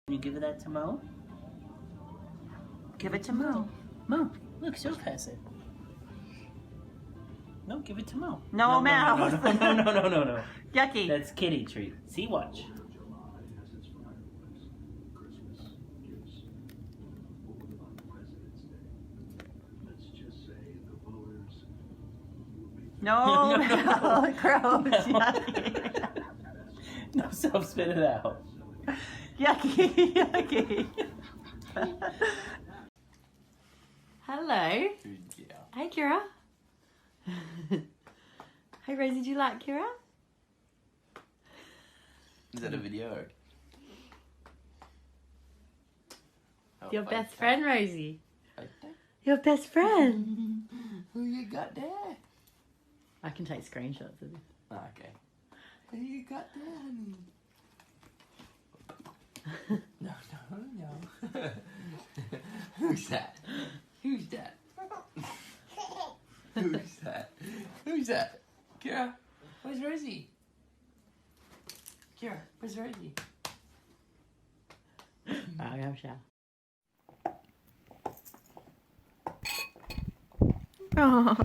You give that to Mo? Give it to Mo. Mo, look, she'll pass it. No, give it to Mo. No, mouse. No. Yucky. That's kitty treat. See, watch. No, gross. Yucky. No, self spit it out. Yucky, yucky. Hello. Yeah. Hey, Kira. Hey, Rosie, do you like Kira? Is that a video? Your best friend, Rosie. Okay. Your best friend. Who you got there? I can take screenshots of this. Oh, okay. Who you got there, honey? No. Who's that? Who's that? Who's that? Who's that? Kira, where's Rosie? Kira, where's Rosie? I'll go have a shower. Oh.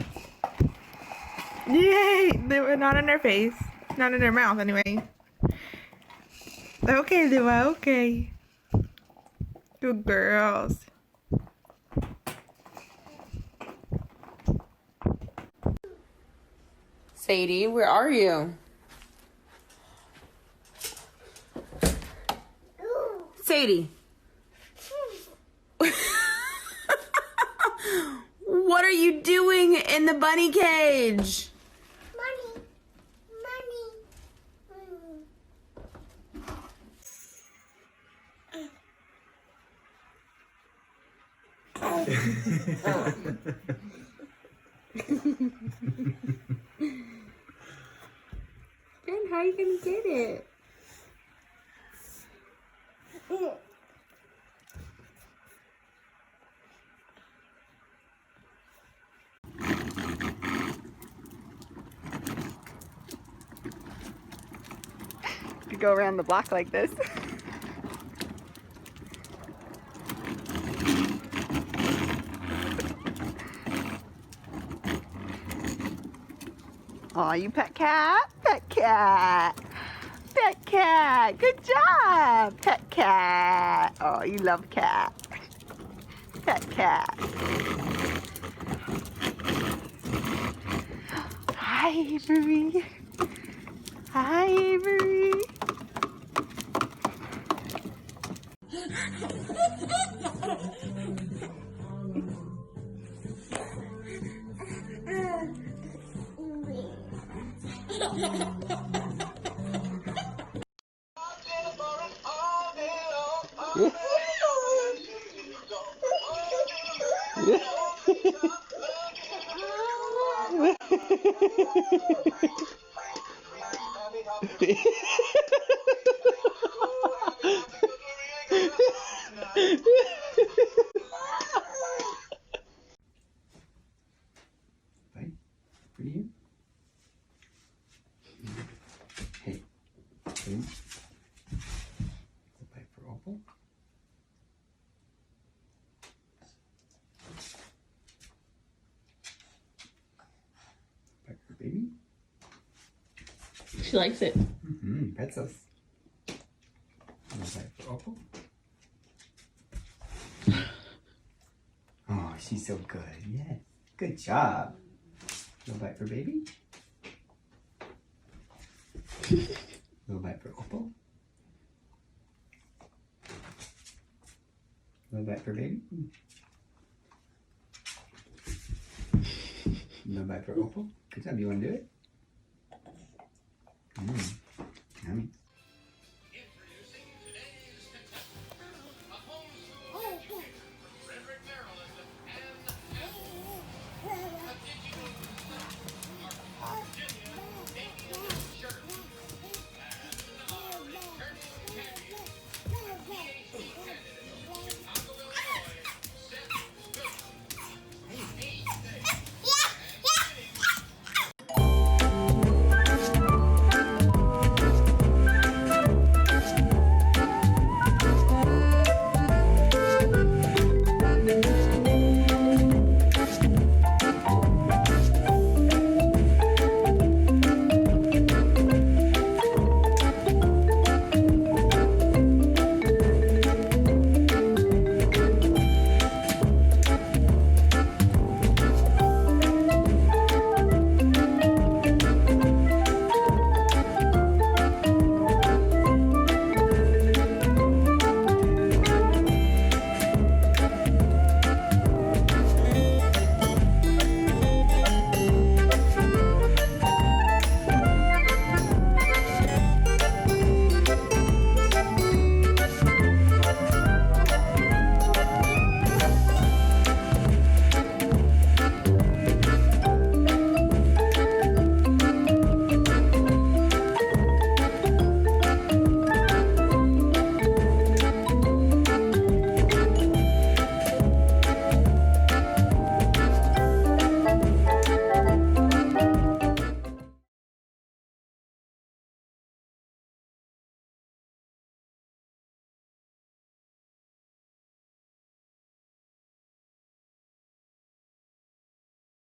Yay! They were not in their face. Not in their mouth, anyway. Okay, Lua, okay. Good girls. Sadie, where are you? Sadie. What are you doing in the bunny cage? Money. Ben, how are you gonna get it? You go around the block like this. Aw, you pet cat? Pet cat. Pet cat. Good job, pet cat. Oh, you love cat. Pet cat. Hi, Avery. Hi, Avery. Right? For you? Hey. Boom. The pipe for Opal. She likes it. Mm-hmm. Pretzels. Little bite for Opal. Oh, she's so good. Yes. Good job. Little bite for baby. Little bite for Opal. Little bite for baby. Little bite for Opal. Good job. You want to do it?